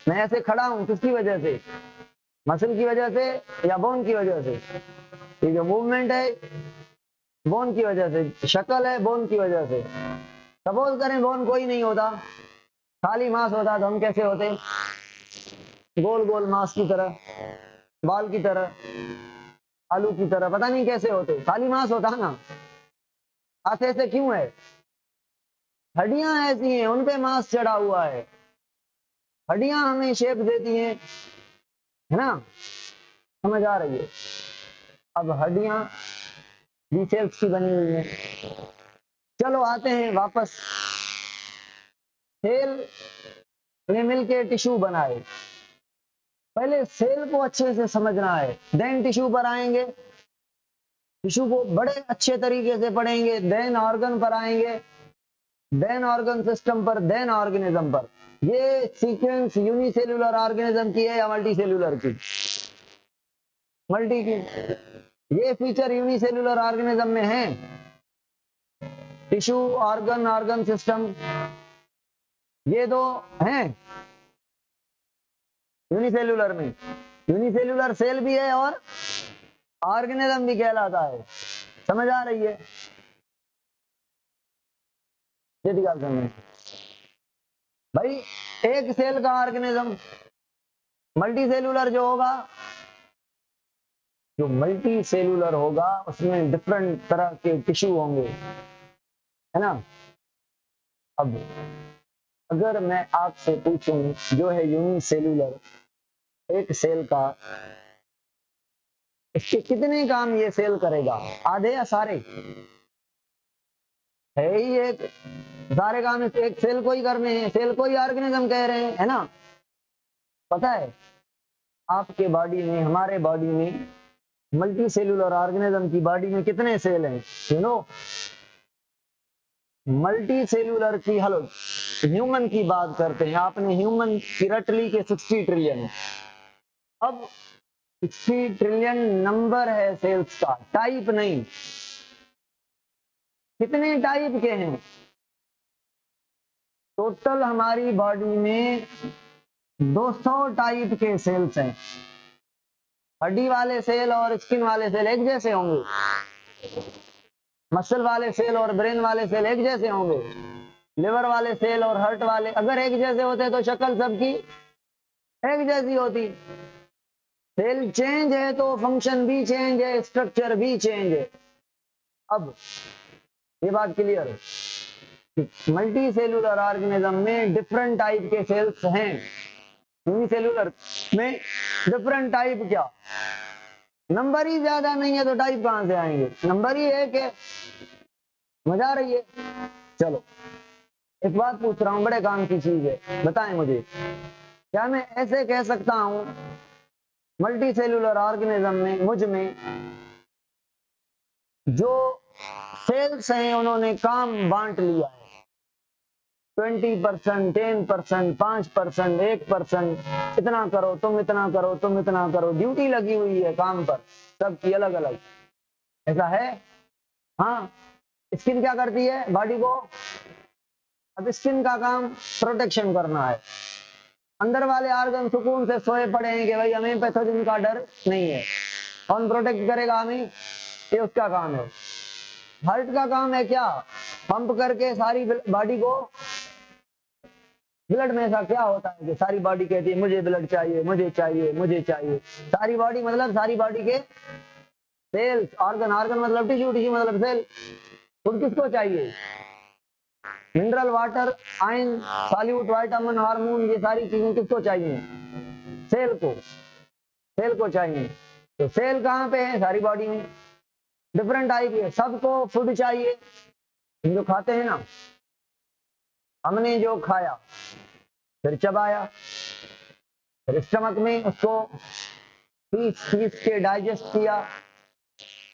S1: मैं ऐसे खड़ा हूं किसकी वजह से? मसल की वजह से या बोन की वजह से? ये जो मूवमेंट है बोन की वजह से, शक्ल है बोन की वजह से। सपोज करें बोन कोई नहीं होता, खाली मांस होता तो हम कैसे होते? गोल गोल मांस की तरह, बाल की तरह, आलू की तरह, पता नहीं कैसे होते, खाली मांस होता ना। हाथ ऐसे क्यों है? हड्डियां ऐसी हैं, उन पे मांस चढ़ा हुआ है। हड्डियां हमें शेप देती हैं, है ना? समझ आ रही है? अब हड्डियां भी सेल्स की बनी हुई हैं। चलो आते हैं वापस। सेल ने मिलके टिश्यू बनाए। पहले सेल को अच्छे से समझना है, देन टिश्यू पर आएंगे। टिश्यू को बड़े अच्छे तरीके से पढ़ेंगे, देन ऑर्गन पर आएंगे, देन ऑर्गन सिस्टम पर, देन ऑर्गेनिज्म पर। ये सीक्वेंस यूनिसेल्युलर ऑर्गेनिज्म की है या मल्टी सेल्युलर की? मल्टी की। ये फीचर यूनिसेल्युलर ऑर्गेनिज्म में है। टिश्यू, ऑर्गन, ऑर्गन सिस्टम, ये दो हैं यूनिसेल्युलर में। यूनिसेल्युलर सेल भी है और ऑर्गेनिज्म भी कहलाता है। समझ आ रही है? भाई एक सेल का ऑर्गेनिज्म, मल्टी सेल्युलर जो होगा, जो मल्टी सेल्युलर होगा उसमें डिफरेंट तरह के टिश्यू होंगे, है ना? अब अगर मैं आपसे पूछूं जो है यूनिसेल्युलर एक सेल का, इसके कितने काम ये सेल करेगा? आधे या सारे? है ही एक, सारे काम एक सेल को ही करने हैं, सेल को ही ऑर्गेनिज्म कह रहे हैं, है ना? पता है आपके बॉडी में, हमारे बॉडी में, मल्टी सेल्युलर ऑर्गेनिज्म की बॉडी में कितने सेल हैं? यू नो, मल्टी सेल्युलर की, हेलो ह्यूमन की बात करते हैं। आपने ह्यूमन की रट ली के 60 ट्रिलियन। अब 60 ट्रिलियन नंबर है सेल्स का, टाइप नहीं। कितने टाइप के हैं? टोटल हमारी बॉडी में 200 टाइप के सेल्स हैं। हड्डी वाले सेल और स्किन वाले सेल एक जैसे होंगे? मसल वाले सेल और ब्रेन वाले सेल एक जैसे होंगे? लिवर वाले सेल और हार्ट वाले अगर एक जैसे होते तो शक्ल सबकी एक जैसी होती। सेल चेंज है तो फंक्शन भी चेंज है, स्ट्रक्चर भी चेंज है। अब ये बात क्लियर है, मल्टी सेल्युलर ऑर्गेनिज्म में डिफरेंट टाइप के सेल्स हैं। यूनिसेल्युलर में डिफरेंट टाइप क्या? नंबर ही ज्यादा नहीं है तो टाइप कहां से आएंगे? नंबर ही एक है। मजा आ रही है? चलो एक बात पूछ रहा हूं, बड़े काम की चीज है, बताएं मुझे, क्या मैं ऐसे कह सकता हूं मल्टी सेल्युलर ऑर्गेनिज्म में, मुझ में जो सेल्स हैं उन्होंने काम बांट लिया है, 20%, 10%, 5%, 1%, इतना करो तुम, इतना करो तुम, इतना करो, ड्यूटी लगी हुई है काम पर सबकी अलग अलग। ऐसा है? हाँ। स्किन क्या करती है बॉडी को? अब स्किन का काम प्रोटेक्शन करना है। अंदर वाले ऑर्गन सुकून से सोए पड़े हैं कि भाई हमें पैथोजन का डर नहीं है। कौन प्रोटेक्ट करेगा हमें? ये उसका काम है। हार्ट का काम है क्या? पंप करके सारी बॉडी को, ब्लड में ऐसा क्या होता है कि सारी बॉडी कहती है मुझे ब्लड चाहिए, मुझे चाहिए, मुझे चाहिए। सारी बॉडी मतलब सारी बॉडी के सेल्स, ऑर्गन, ऑर्गन मतलब टिश्यू, टिश्यू मतलब सेल। फूड किसको चाहिए? Mineral water, ion, solute, vitamin, hormone, ये सारी चीजें किसको चाहिए? सेल को। सेल को चाहिए। तो सेल कहाँ पे है? सारी बॉडी में। डिफरेंट टाइप है, सबको फूड चाहिए। जो खाते हैं ना, हमने जो खाया फिर चबाया, फिर स्टमक में उसको पीस पीस के डाइजेस्ट किया।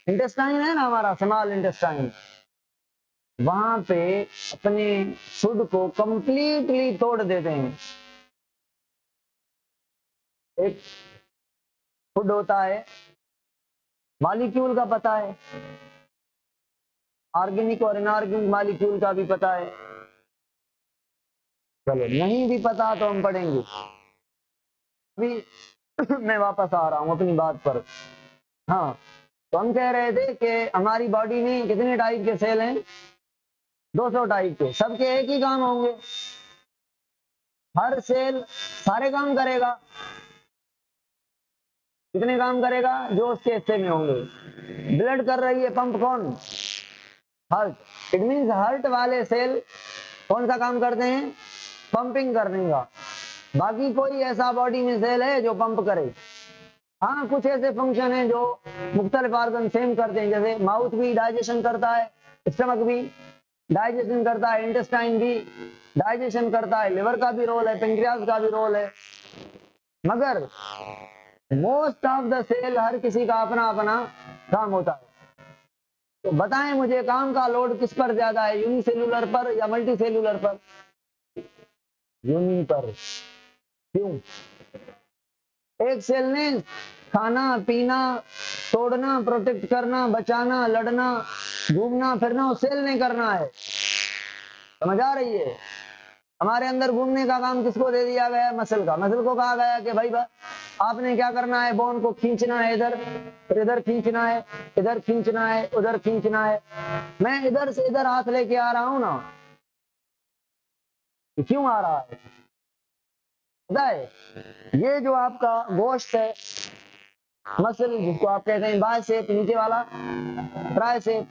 S1: इंटेस्टाइन है ना हमारा, स्मॉल इंटेस्टाइन, वहां पे अपने फूड को कंप्लीटली तोड़ देते हैं। एक फूड होता है, मॉलिक्यूल का पता है, ऑर्गेनिक और इनऑर्गेनिक मॉलिक्यूल का भी पता है। चलो नहीं भी पता तो हम पढ़ेंगे। अभी मैं वापस आ रहा हूँ अपनी बात पर। हाँ, तो हम कह रहे थे कि हमारी बॉडी में कितने टाइप के सेल हैं? 200 टाइप के। सबके एक ही काम होंगे, हर सेल सारे काम करेगा। कितने काम करेगा? जो उसके हिस्से में होंगे। ब्लड कर रही है पंप कौन? हार्ट। इट मीन्स हार्ट वाले सेल कौन सा काम करते हैं? पंपिंग करने का। बाकी कोई ऐसा बॉडी में सेल है जो पंप करे? हाँ, कुछ ऐसे फंक्शन है जो मुख्तलिफ ऑर्गन सेम करते हैं, जैसे माउथ भी डाइजेशन करता है, स्टमक भी डाइजेशन करता है, इंटेस्टाइन भी डाइजेशन करता है, लिवर का भी रोल है, पेंक्रियाज का भी रोल है। मगर मोस्ट ऑफ द सेल, हर किसी का अपना अपना काम होता है। तो बताएं मुझे, काम का लोड किस पर ज्यादा है, यूनिसेल्यूलर पर या मल्टी सेल्यूलर पर? यूनि पर। क्यों? एक सेल ने खाना पीना, तोड़ना, प्रोटेक्ट करना, बचाना, लड़ना, घूमना फिरना उस सेल ने करना है। समझ आ रही है? हमारे अंदर घूमने का काम किसको दे दिया गया? मसल का। मसल को कहा गया कि भाई आपने क्या करना है? बोन को खींचना है, इधर फिर इधर खींचना है, इधर खींचना है, उधर खींचना है। मैं इधर से इधर हाथ लेके आ रहा हूं ना, क्यों आ रहा है पता है? ये जो आपका गोश्त है, मसल जिसको आप कहते हैं बाइसेप, नीचे वाला ट्राइसेप,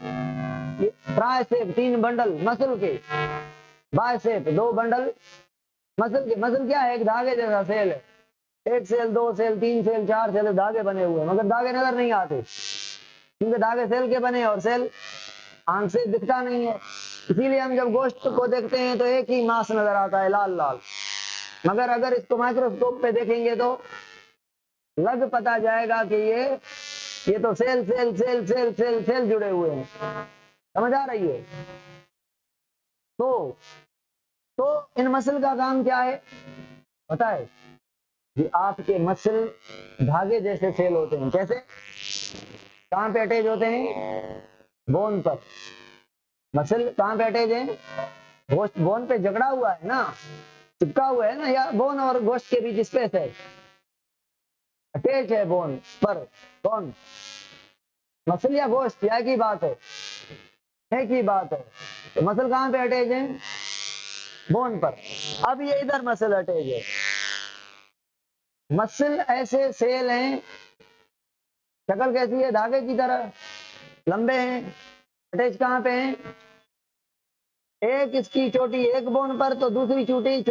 S1: ट्राइसेप 3 बंडल मसल के, बाइसेप 2 बंडल मसल के। मसल क्या है? एक धागे जैसा सेल है। 1 सेल, 2 सेल, 3 सेल, 4 सेल, धागे बने हुए, मगर धागे नजर नहीं आते क्योंकि धागे सेल के बने और सेल आंख से दिखता नहीं है। इसीलिए हम जब गोश्त को देखते हैं तो एक ही मांस नजर आता है, लाल लाल। मगर अगर इसको माइक्रोस्कोप पे देखेंगे तो लग पता जाएगा कि ये तो cell cell cell cell cell cell जुड़े हुए हैं। समझ आ रही है? तो इन मसल का काम क्या है पता है? कि आपके मसल धागे जैसे सेल होते हैं। कैसे? कहां पे अटैच होते हैं? बोन पर। मसल कहां पे अटैच है? गोश्त बोन पे जकड़ा हुआ है ना, चिपका हुआ है ना, या बोन और गोश्त के बीच स्पेस है, अटैच है बोन पर। कौन? मसल या गोश्त? या की बात है? एक ही बात है। तो मसल कहां पे अटैच है? बोन पर। अब ये इधर मसल अटैच है। मसल ऐसे सेल हैं, शक्ल कैसी है? धागे की तरह, लंबे हैं। अटैच कहां पे हैं? एक इसकी चोटी एक बोन पर तो दूसरी चोटी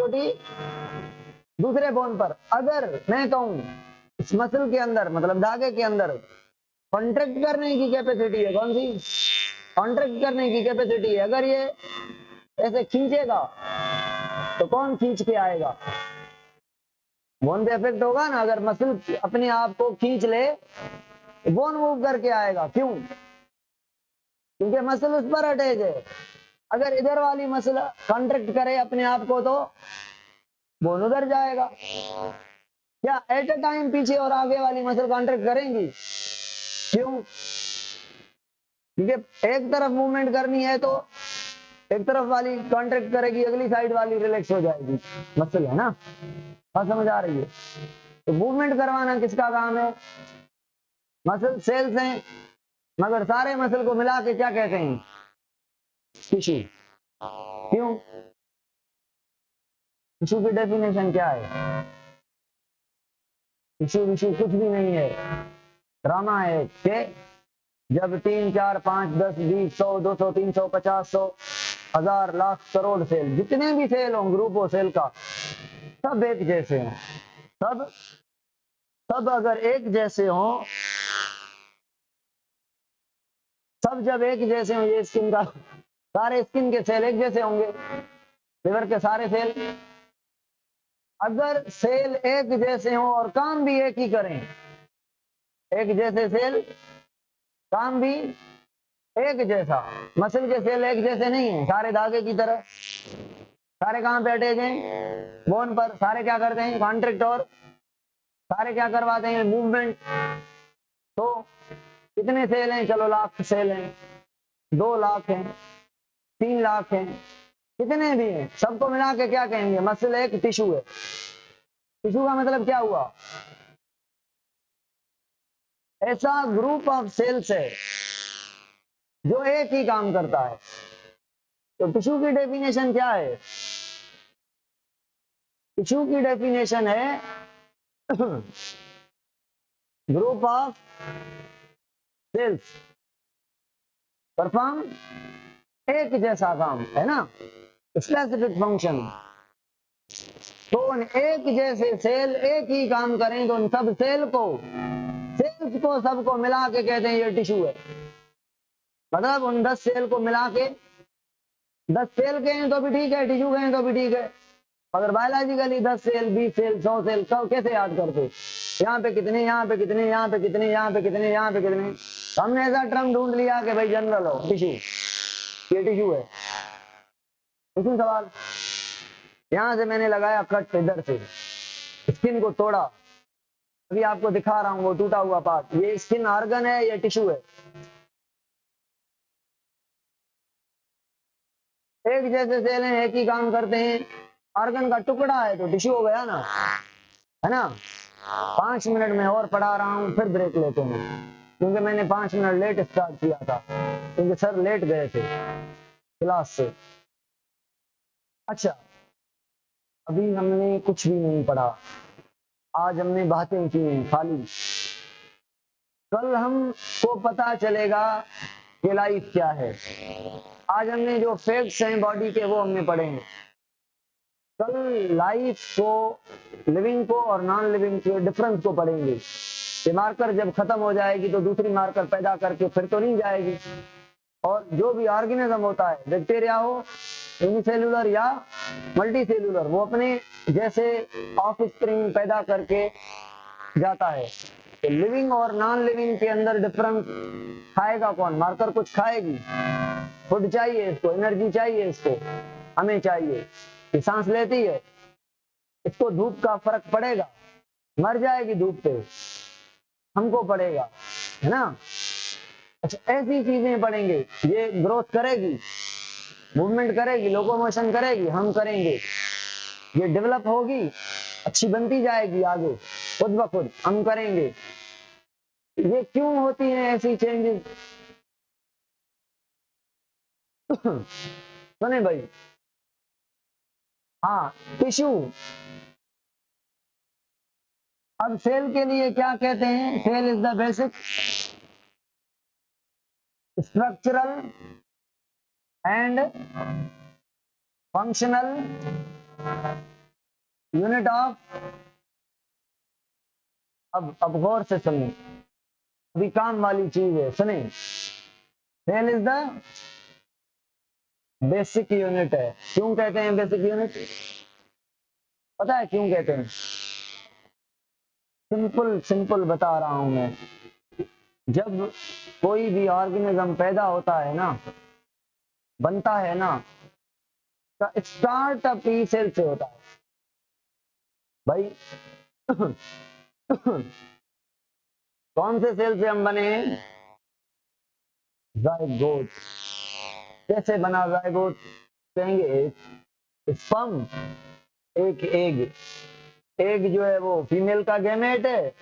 S1: दूसरे बोन पर। अगर मैं कहूं इस मसल के अंदर, मतलब धागे के अंदर कॉन्ट्रैक्ट करने की कैपेसिटी है, कौन सी? कॉन्ट्रैक्ट करने की कैपेसिटी है। अगर ये ऐसे खींचेगा तो कौन खींच के आएगा? बोन पे इफेक्ट होगा ना। अगर मसल अपने आप को खींच ले तो बोन मूव करके आएगा। क्यों? क्योंकि मसल उस पर अटैच है। अगर इधर वाली मसल कॉन्ट्रैक्ट करे अपने आप को तो बोन उधर जाएगा। क्या एट ए टाइम पीछे और आगे वाली मसल कॉन्ट्रैक्ट करेंगी? क्यों? क्योंकि एक तरफ मूवमेंट करनी है तो एक तरफ वाली कॉन्ट्रैक्ट करेगी, अगली साइड वाली रिलैक्स हो जाएगी। मसल है ना? बात समझ आ रही है? तो मूवमेंट करवाना किसका काम है? मसल सेल्स हैं, मगर सारे मसल को मिला के क्या कहते हैं? टिश्यू। क्यों? टिश्यू की डेफिनेशन क्या है? टिश्यू विश्यू कुछ भी नहीं है, ड्रामा है कि जब 3, 4, 5, 10, 20, 100, 200, 300, 50, 100, 1000, लाख, करोड़ सेल, जितने भी सेल हों ग्रुप हो सेल का, सब एक जैसे हैं। सब अगर एक जैसे हों, सब जब एक जैसे हों, ये स्किन का सारे स्किन के सेल एक जैसे होंगे, लिवर के सारे सेल। अगर सेल एक जैसे हों और काम भी एक ही करें, एक जैसे सेल काम भी एक जैसा। मसल के सेल एक जैसे नहीं है, सारे धागे की तरह। सारे कहां पे अटैच हैं? बोन पर। सारे क्या करते हैं? कॉन्ट्रैक्ट। और सारे क्या करवाते हैं? मूवमेंट। तो कितने सेल हैं? चलो लाख सेल हैं, 2 लाख हैं, 3 लाख हैं, कितने भी हैं सबको मिला के क्या कहेंगे? मसल एक टिश्यू है। टिश्यू का मतलब क्या हुआ? ऐसा ग्रुप ऑफ सेल्स है जो एक ही काम करता है। तो टिश्यू की डेफिनेशन क्या है? टिश्यू की डेफिनेशन है ग्रुप ऑफ सेल्स परफॉर्म एक जैसा काम, है ना, स्पेसिफिक फंक्शन। तो उन एक जैसे सेल एक ही काम करें तो उन सब सेल्स को सबको मिला के कहते हैं ये टिश्यू है। मतलब उन 10 सेल को मिला के, 10 सेल कहें तो भी ठीक है, टिश्यू कहें तो भी ठीक है, मगर बायोलॉजिकली 10 सेल, 20 सेल, 100 सेल कब कैसे याद करते? यहाँ पे कितने, यहाँ पे कितने, यहाँ पे कितने, यहाँ पे कितने, यहाँ पे कितने। हमने ऐसा टर्म ढूंढ लिया कि भाई जनरल हो टिश्यू, ये टिश्यू है। इसी सवाल यहां से मैंने लगाया कट, इधर से स्किन को तोड़ा, अभी आपको दिखा रहा हूं वो टूटा हुआ पार्ट। ये स्किन ऑर्गन है, ये टिश्यू है। एक जैसे सेल हैं, एक ही काम करते हैं। ऑर्गन का टुकड़ा है तो टिश्यू हो गया ना, है ना। 5 मिनट में और पढ़ा रहा हूं, फिर ब्रेक लेते हैं क्योंकि मैंने 5 मिनट लेट स्टार्ट किया था, क्योंकि सर लेट गए थे क्लास से। अच्छा, अभी हमने कुछ भी नहीं पढ़ा, आज हमने बातें की हैं खाली। कल हमको पता चलेगा कि लाइफ क्या है। आज हमने जो फैक्ट्स हैं बॉडी के वो हमने पढ़े हैं। कल लाइफ को, लिविंग को और नॉन लिविंग के डिफरेंस को पढ़ेंगे। ये मार्कर जब खत्म हो जाएगी तो दूसरी मार्कर पैदा करके फिर तो नहीं जाएगी। और जो भी ऑर्गेनिज्म होता है, बैक्टीरिया हो, यूनिसेलुलर या मल्टीसेलुलर, वो अपने जैसे ऑफस्प्रिंग पैदा करके जाता है। तो लिविंग और नॉन लिविंग के अंदर डिफरेंस खाएगा कौन? मार्कर कुछ खाएगी। फूड चाहिए इसको, एनर्जी चाहिए इसको, हमें चाहिए। ये सांस लेती है, इसको धूप का फर्क पड़ेगा, मर जाएगी धूप पे, हमको पड़ेगा, है ना। अच्छा, ऐसी चीजें पढ़ेंगे। ये ग्रोथ करेगी, मूवमेंट करेगी, लोकोमोशन करेगी, हम करेंगे। ये डेवलप होगी, अच्छी बनती जाएगी आगे, खुद ब खुद हम करेंगे। ये क्यों होती हैं ऐसी चेंजेस? सुने भाई, हाँ, टिश्यू। अब सेल के लिए क्या कहते हैं? Cell is the basic structural and functional unit of, अब गौर से सुनिए, अभी काम वाली चीज है, सुने। Cell is the basic unit है। क्यों कहते हैं बेसिक यूनिट? पता है क्यों कहते हैं? सिंपल सिंपल बता रहा हूं मैं। जब कोई भी ऑर्गेनिज्म पैदा होता है ना, बनता है ना, का स्टार्टअप ही सेल से होता है भाई। कौन से सेल से हम बने हैं? जाइगोट। कैसे बना जाइगोट? कहेंगे एक स्पर्म, एक एग। एग जो है वो फीमेल का गैमेट है,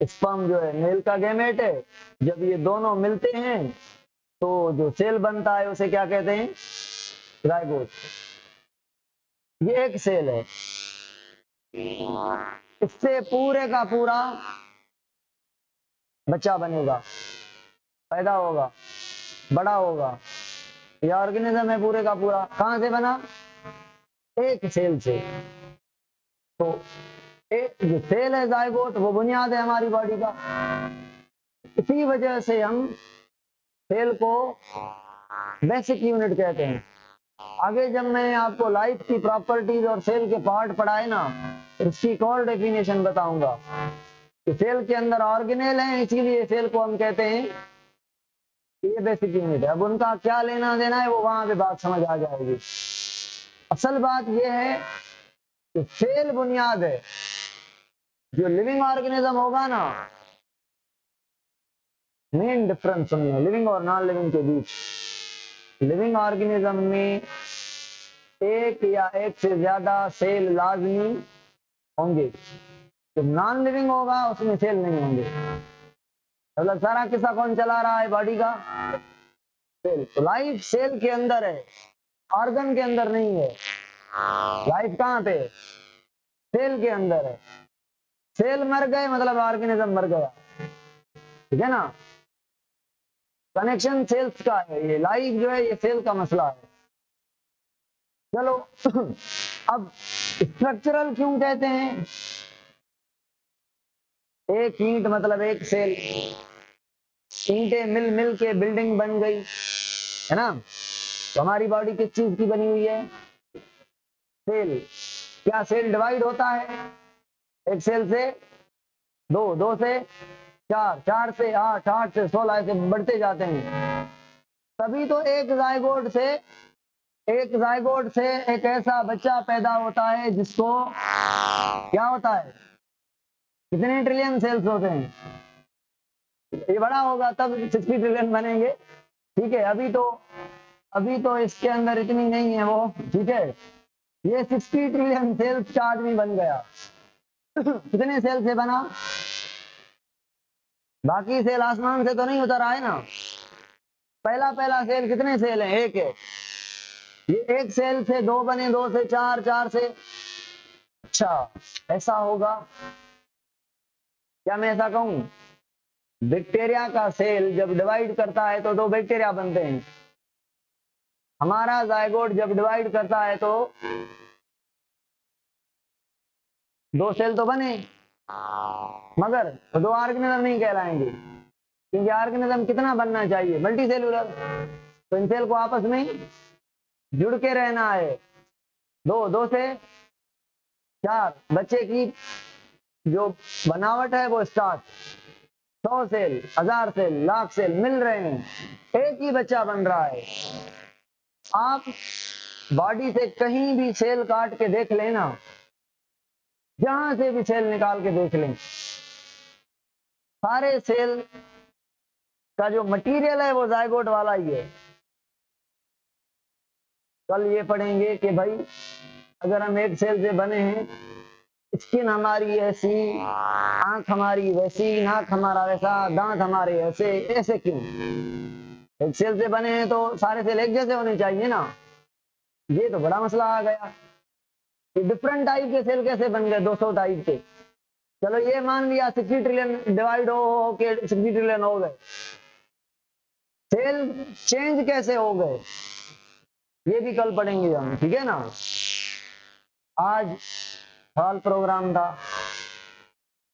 S1: स्पर्म जो है मेल का गैमेट है। जब ये दोनों मिलते हैं तो जो सेल बनता है उसे क्या कहते हैं? जाइगोट। ये एक सेल है, इससे पूरे का पूरा बच्चा बनेगा, पैदा होगा, बड़ा होगा। ये ऑर्गेनिज्म है पूरे का पूरा। कहां से बना? एक सेल से। तो एक जो सेल है जाइगोट, वो बुनियाद है हमारी बॉडी का। इसी वजह से हम सेल को बेसिक यूनिट कहते हैं। आगे जब मैं आपको लाइफ की प्रॉपर्टीज और सेल के पार्ट पढ़ाए ना, तो इसकी एक और डेफिनेशन बताऊंगा कि सेल के अंदर ऑर्गेनेल है, इसीलिए सेल को हम कहते हैं ये बेसिक यूनिट है। अब उनका क्या लेना देना है वो वहां पे बात समझ आ जाएगी। असल बात यह है कि सेल बुनियाद है। जो लिविंग ऑर्गेनिज्म होगा ना, मेन डिफरेंस सुनिए लिविंग और नॉन लिविंग के बीच। लिविंग ऑर्गेनिज्म में एक या एक से ज्यादा सेल लाजमी होंगे। जो नॉन लिविंग होगा उसमें सेल नहीं होंगे। मतलब सारा किस्सा कौन चला रहा है बॉडी का? सेल। तो लाइफ सेल के अंदर है, ऑर्गन के अंदर नहीं है। लाइफ कहाँ पे? सेल के अंदर है। सेल मर गए मतलब ऑर्गेनिज्म मर गया, ठीक है ना? कनेक्शन सेल्स का है, ये लाइफ जो है ये सेल का मसला है। चलो अब स्ट्रक्चरल क्यों कहते हैं? एक ईंट मतलब एक सेल, ईंटें मिल मिल के बिल्डिंग बन गई, है ना? तो हमारी बॉडी किस चीज की बनी हुई है? सेल। क्या सेल डिवाइड होता है? एक सेल से दो, दो से चार, चार से आठ, आठ से 16 ऐसे बढ़ते जाते हैं। तभी तो एक जायगोट से एक ऐसा बच्चा पैदा होता है जिसको क्या होता है? कितने ट्रिलियन सेल्स होते हैं? ये बड़ा होगा तब 60 ट्रिलियन बनेंगे, ठीक है? अभी तो इसके अंदर इतनी नहीं है वो, ठीक है? ये 60 ट्रिलियन सेल्स का आदमी बन गया। कितने सेल से बना? बाकी सेल आसमान से तो नहीं उतर आए ना। पहला सेल कितने सेल हैं? एक है। ये एक सेल से दो बने, दो से चार, चार से, अच्छा ऐसा होगा क्या? मैं ऐसा कहूं, बैक्टीरिया का सेल जब डिवाइड करता है तो दो बैक्टीरिया बनते हैं। हमारा जायगोट जब डिवाइड करता है तो दो सेल तो बने, मगर तो दो ऑर्गेनिज्म नहीं कहलाएंगे, क्योंकि ऑर्गेनिज्म कितना बनना चाहिए? Multi cellular. तो इन सेल को आपस में जुड़ के रहना है। दो, दो से चार, बच्चे की जो बनावट है वो start, 100 cell, 1000 cell, lakh cell मिल रहे हैं, एक ही बच्चा बन रहा है। आप बॉडी से कहीं भी सेल काट के देख लेना, जहां से भी सेल निकाल के देख लें, सारे सेल का जो मटेरियल है वो जायगोट वाला ही है। कल ये पढ़ेंगे कि भाई अगर हम एक सेल से बने हैं, स्किन हमारी ऐसी, आंख हमारी वैसी, नाक हमारा वैसा, दांत हमारे ऐसे, ऐसे क्यों? एक सेल से बने हैं तो सारे सेल एक जैसे होने चाहिए ना। ये तो बड़ा मसला आ गया। डिफरेंट टाइप के सेल कैसे बन गए? 200 टाइप के। चलो ये मान लिया 60 ट्रिलियन डिवाइड हो के 60 ट्रिलियन हो गए, सेल चेंज कैसे हो गए ये भी कल पढ़ेंगे हम, ठीक है ना? आज हॉल प्रोग्राम था,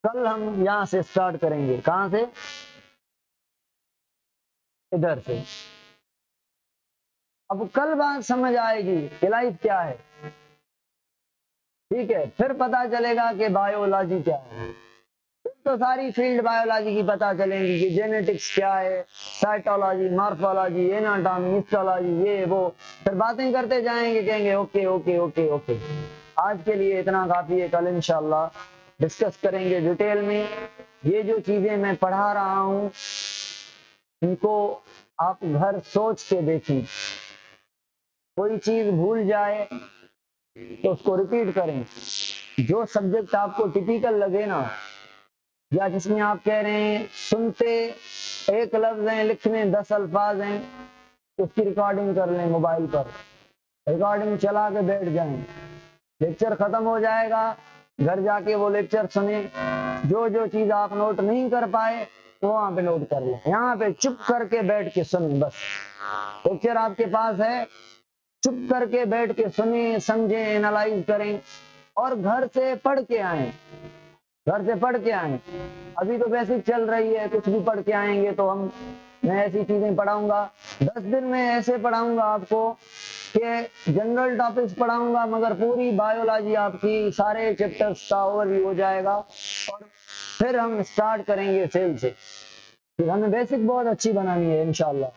S1: कल हम यहां से स्टार्ट करेंगे। कहां से? इधर से। अब कल बात समझ आएगी कि लाइफ क्या है, ठीक है? फिर पता चलेगा कि बायोलॉजी क्या है। तो सारी फील्ड बायोलॉजी की पता चलेंगी कि जेनेटिक्स क्या है, साइटोलॉजी, मॉर्फोलॉजी, एनाटॉमी, हिस्टोलॉजी, ये वो, फिर बातें करते जाएंगे, कहेंगे ओके ओके ओके ओके। आज के लिए इतना काफी है, कल इंशाल्लाह डिस्कस करेंगे डिटेल में। ये जो चीजें मैं पढ़ा रहा हूं इनको आप घर सोच के देखें, कोई चीज भूल जाए तो उसको रिपीट करें। जो सब्जेक्ट आपको टिपिकल लगे ना, या जिसमें आप कह रहे हैं सुनते एक लफ्ज है, लिखने 10 अल्फाज हैं, उसकी रिकॉर्डिंग कर लें मोबाइल पर, रिकॉर्डिंग चला के बैठ जाएं। लेक्चर खत्म हो जाएगा, घर जाके वो लेक्चर सुने। जो जो चीज आप नोट नहीं कर पाए वो वहां पे नोट कर लें, यहाँ पे चुप करके बैठ के सुनें। बस लेक्चर आपके पास है, चुप करके बैठ के सुने, समझे, एनालाइज करें और घर से पढ़ के आए। घर से पढ़ के आए। अभी तो बेसिक चल रही है, कुछ भी पढ़ के आएंगे तो मैं ऐसी चीजें पढ़ाऊंगा। 10 दिन में ऐसे पढ़ाऊंगा आपको कि जनरल टॉपिक्स पढ़ाऊंगा, मगर पूरी बायोलॉजी आपकी सारे चैप्टर्स का ओवरव्यू हो जाएगा। और फिर हम स्टार्ट करेंगे सेल से। फिर हमें बेसिक बहुत अच्छी बनानी है इंशाल्लाह।